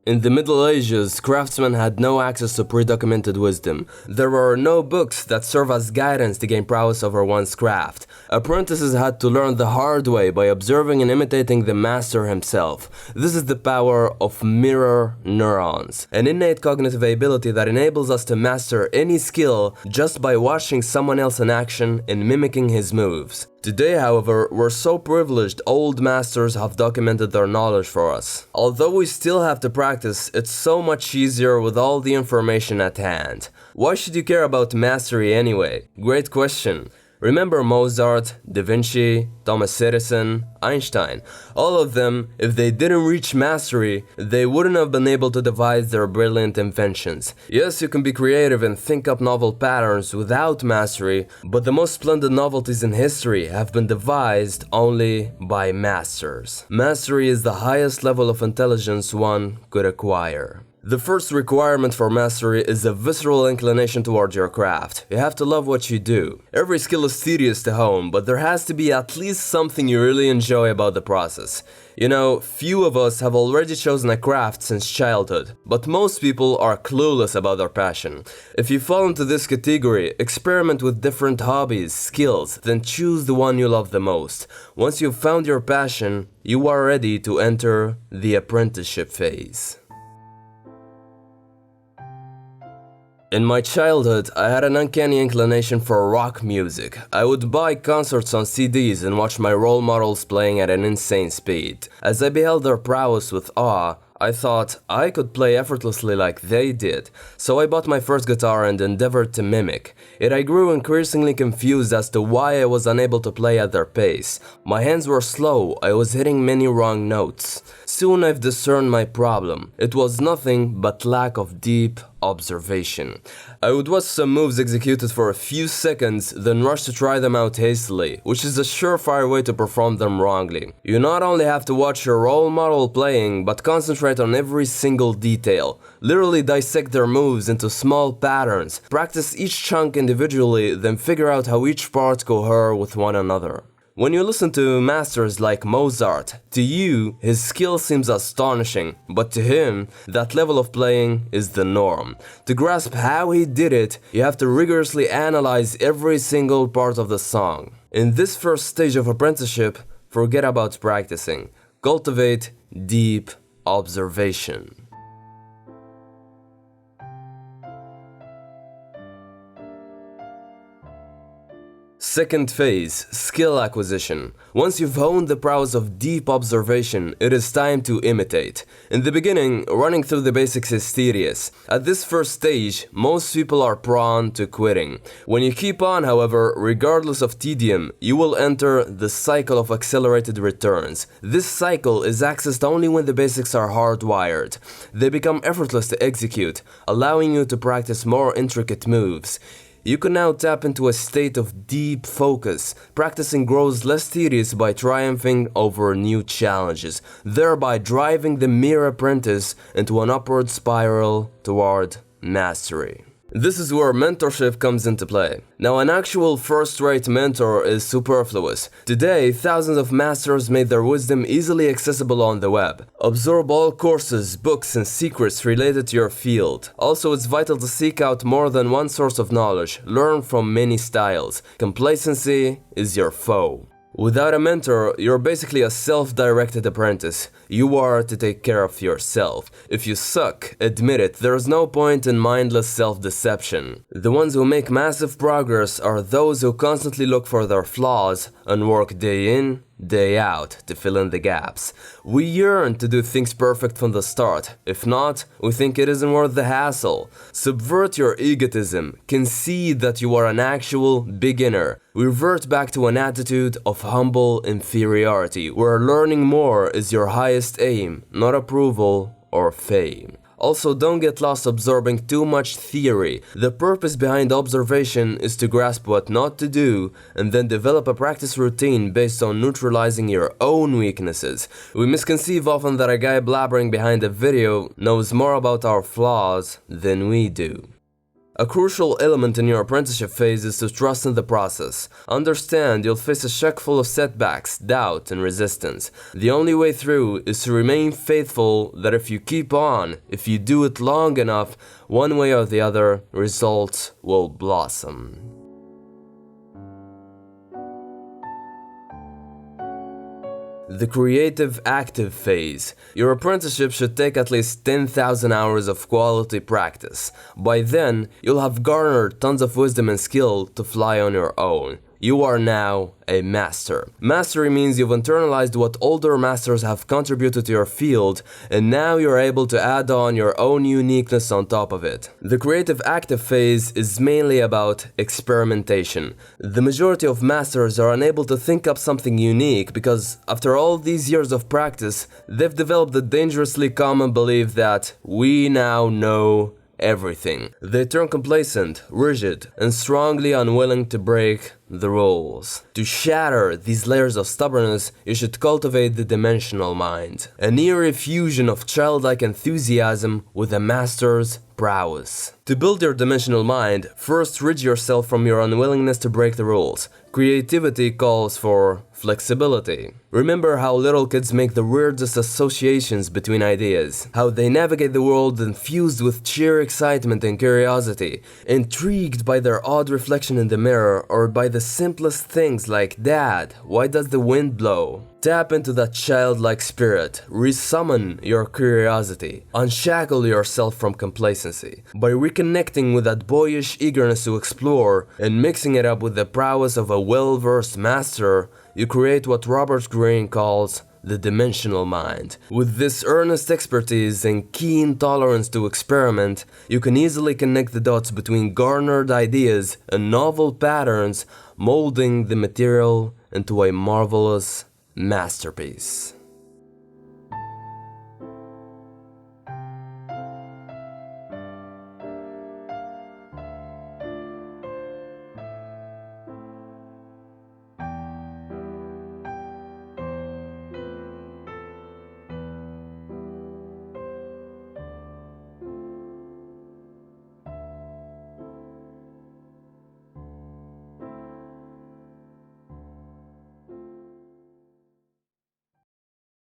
In the Middle Ages, craftsmen had no access to pre-documented wisdom. There were no books that serve as guidance to gain prowess over one's craft. Apprentices had to learn the hard way by observing and imitating the master himself. This is the power of mirror neurons, an innate cognitive ability that enables us to master any skill just by watching someone else in action and mimicking his moves. Today, however, we're so privileged old masters have documented their knowledge for us. Although we still have to practice, it's so much easier with all the information at hand. Why should you care about mastery anyway? Great question. Remember Mozart, Da Vinci, Thomas Edison, Einstein. All of them, if they didn't reach mastery, they wouldn't have been able to devise their brilliant inventions. Yes, you can be creative and think up novel patterns without mastery, but the most splendid novelties in history have been devised only by masters. Mastery is the highest level of intelligence one could acquire. The first requirement for mastery is a visceral inclination toward your craft. You have to love what you do. Every skill is tedious to hone, but there has to be at least something you really enjoy about the process. You know, few of us have already chosen a craft since childhood, but most people are clueless about their passion. If you fall into this category, experiment with different hobbies, skills, then choose the one you love the most. Once you've found your passion, you are ready to enter the apprenticeship phase. In my childhood, I had an uncanny inclination for rock music. I would buy concerts on CDs and watch my role models playing at an insane speed. As I beheld their prowess with awe, I thought I could play effortlessly like they did, so I bought my first guitar and endeavored to mimic. Yet I grew increasingly confused as to why I was unable to play at their pace. My hands were slow, I was hitting many wrong notes. Soon I've discerned my problem. It was nothing but lack of deep observation. I would watch some moves executed for a few seconds, then rush to try them out hastily, which is a surefire way to perform them wrongly. You not only have to watch your role model playing, but concentrate on every single detail. Literally dissect their moves into small patterns, practice each chunk individually, then figure out how each part cohere with one another. When you listen to masters like Mozart, to you, his skill seems astonishing, but to him, that level of playing is the norm. To grasp how he did it, you have to rigorously analyze every single part of the song. In this first stage of apprenticeship, forget about practicing. Cultivate deep observation. Second phase, skill acquisition. Once you've honed the prowess of deep observation, it is time to imitate. In the beginning, running through the basics is tedious. At this first stage, most people are prone to quitting. When you keep on, however, regardless of tedium, you will enter the cycle of accelerated returns. This cycle is accessed only when the basics are hardwired. They become effortless to execute, allowing you to practice more intricate moves. You can now tap into a state of deep focus. Practicing grows less tedious by triumphing over new challenges, thereby driving the mere apprentice into an upward spiral toward mastery. This is where mentorship comes into play. Now, an actual first-rate mentor is superfluous. Today, thousands of masters made their wisdom easily accessible on the web. Absorb all courses, books, and secrets related to your field. Also, it's vital to seek out more than one source of knowledge. Learn from many styles. Complacency is your foe. Without a mentor, you're basically a self-directed apprentice. You are to take care of yourself. If you suck, admit it. There's no point in mindless self-deception. The ones who make massive progress are those who constantly look for their flaws and work day in, day out to fill in the gaps. We yearn to do things perfect from the start. If not, we think it isn't worth the hassle. Subvert your egotism. Concede that you are an actual beginner. Revert back to an attitude of humble inferiority, where learning more is your highest aim, not approval or fame. Also, don't get lost absorbing too much theory. The purpose behind observation is to grasp what not to do and then develop a practice routine based on neutralizing your own weaknesses. We misconceive often that a guy blabbering behind a video knows more about our flaws than we do. A crucial element in your apprenticeship phase is to trust in the process. Understand you'll face a check full of setbacks, doubt, and resistance. The only way through is to remain faithful that if you keep on, if you do it long enough, one way or the other, results will blossom. The creative active phase. Your apprenticeship should take at least 10,000 hours of quality practice. By then, you'll have garnered tons of wisdom and skill to fly on your own. You are now a master. Mastery means you've internalized what older masters have contributed to your field, and now you're able to add on your own uniqueness on top of it. The creative active phase is mainly about experimentation. The majority of masters are unable to think up something unique because after all these years of practice, they've developed the dangerously common belief that we now know everything. They turn complacent, rigid, and strongly unwilling to break the rules. To shatter these layers of stubbornness, you should cultivate the dimensional mind, an eerie fusion of childlike enthusiasm with a master's prowess. To build your dimensional mind, first rid yourself from your unwillingness to break the rules. Creativity calls for flexibility. Remember how little kids make the weirdest associations between ideas, how they navigate the world infused with sheer excitement and curiosity, intrigued by their odd reflection in the mirror or by the simplest things like, "Dad, why does the wind blow?" Tap into that childlike spirit, resummon your curiosity, unshackle yourself from complacency. By reconnecting with that boyish eagerness to explore and mixing it up with the prowess of a well-versed master, you create what Robert Greene calls the dimensional mind. With this earnest expertise and keen tolerance to experiment, you can easily connect the dots between garnered ideas and novel patterns, molding the material into a marvelous masterpiece.